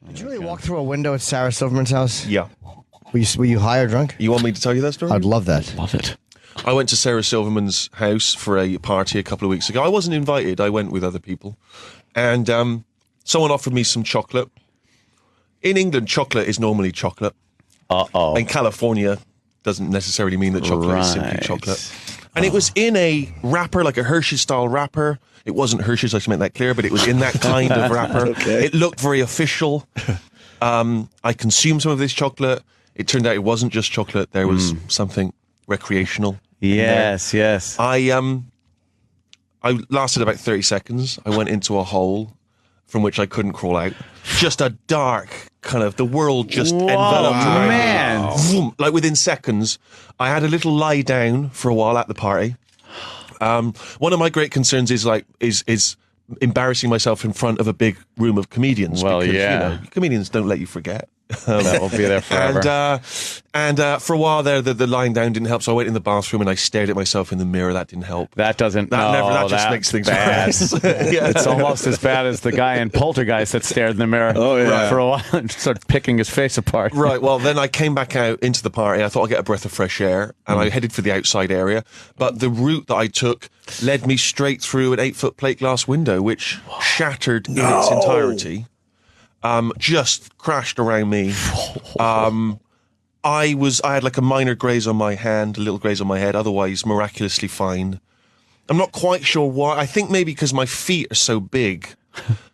Did you really walk through a window at Sarah Silverman's house? Yeah. Were you high or drunk? You want me to tell you that story? I'd love that. Love it. I went to Sarah Silverman's house for a party a couple of weeks ago. I wasn't invited. I went with other people. And someone offered me some chocolate. In England, chocolate is normally chocolate. Uh-oh. In California, doesn't necessarily mean that chocolate is simply chocolate. And it was in a wrapper, like a Hershey-style wrapper. It wasn't Hershey's, I should make that clear, but it was in that kind of wrapper. Okay. It looked very official. I consumed some of this chocolate. It turned out it wasn't just chocolate. There was something recreational. Yes, yes. I lasted about 30 seconds. I went into a hole from which I couldn't crawl out. Just a dark kind of, the world just enveloped around me. Man. Vroom. Like within seconds, I had a little lie down for a while at the party. One of my great concerns is embarrassing myself in front of a big room of comedians. Well, because, yeah. you know, comedians don't let you forget. That will be there forever. And for a while there, the lying down didn't help. So I went in the bathroom and I stared at myself in the mirror. That didn't help. That doesn't. That just that's makes things bad. worse. Yeah. It's almost as bad as the guy in Poltergeist that stared in the mirror for a while and started picking his face apart. Right. Well, then I came back out into the party. I thought I'd get a breath of fresh air, and I headed for the outside area. But the route that I took led me straight through an 8-foot plate glass window, which shattered in its entirety. Just crashed around me. I had like a minor graze on my hand, a little graze on my head, otherwise miraculously fine. I'm not quite sure why. I think maybe because my feet are so big.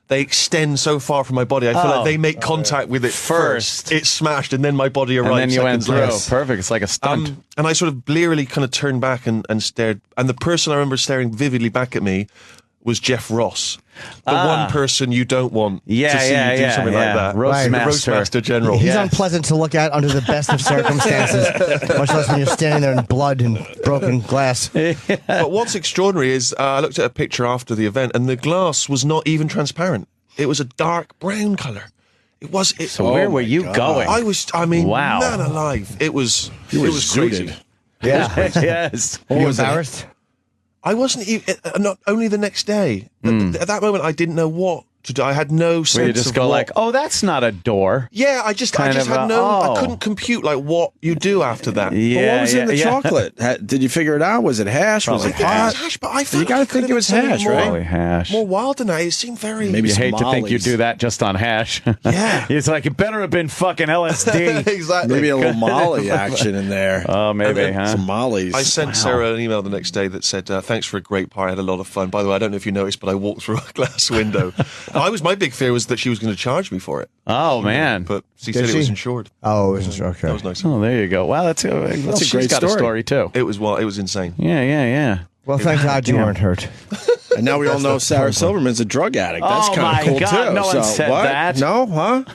They extend so far from my body. I feel like they make contact with it first. It smashed, and then my body arrived. And then you went through. Later. Perfect. It's like a stunt. And I sort of blearily kind of turned back and stared. And the person I remember staring vividly back at me was Jeff Ross. The one person you don't want to see you do something like that. Roastmaster. The Roastmaster General. He's unpleasant to look at under the best of circumstances, much less when you're standing there in blood and broken glass. But what's extraordinary is I looked at a picture after the event, and the glass was not even transparent. It was a dark brown colour. It was. So where were you going? Wow. Man alive. It was crazy. Yeah. Yes. Were you embarrassed? I wasn't even, not only the next day. At that moment, I didn't know what to do. I had no sense of you just go like, oh, that's not a door. Yeah, I just had I couldn't compute like what you do after that. But what was in the chocolate? Did you figure it out? Was it hash? Probably was it hot? Hash, but I felt You got to think it was hash, right? Probably hash. More wild than that. It seemed very. Maybe You hate to think you Molly's. do that just on hash. Yeah. It's like, it better have been fucking LSD. Exactly. Maybe a little Molly action in there. Oh, maybe, huh? Some Molly's. I sent Sarah an email the next day that said, thanks for a great party, I had a lot of fun. By the way, I don't know if you noticed, but I walked through a glass window. My big fear was that she was going to charge me for it. Oh, man. But she said it was insured. Oh, it was okay. That was nice. Oh, there you go. Wow, that's a great she's got a story, too. It was insane. Yeah. Well, thank God you weren't hurt. And now we all know Sarah Silverman's a drug addict. That's kind of cool, God, too. no one said that. No, huh?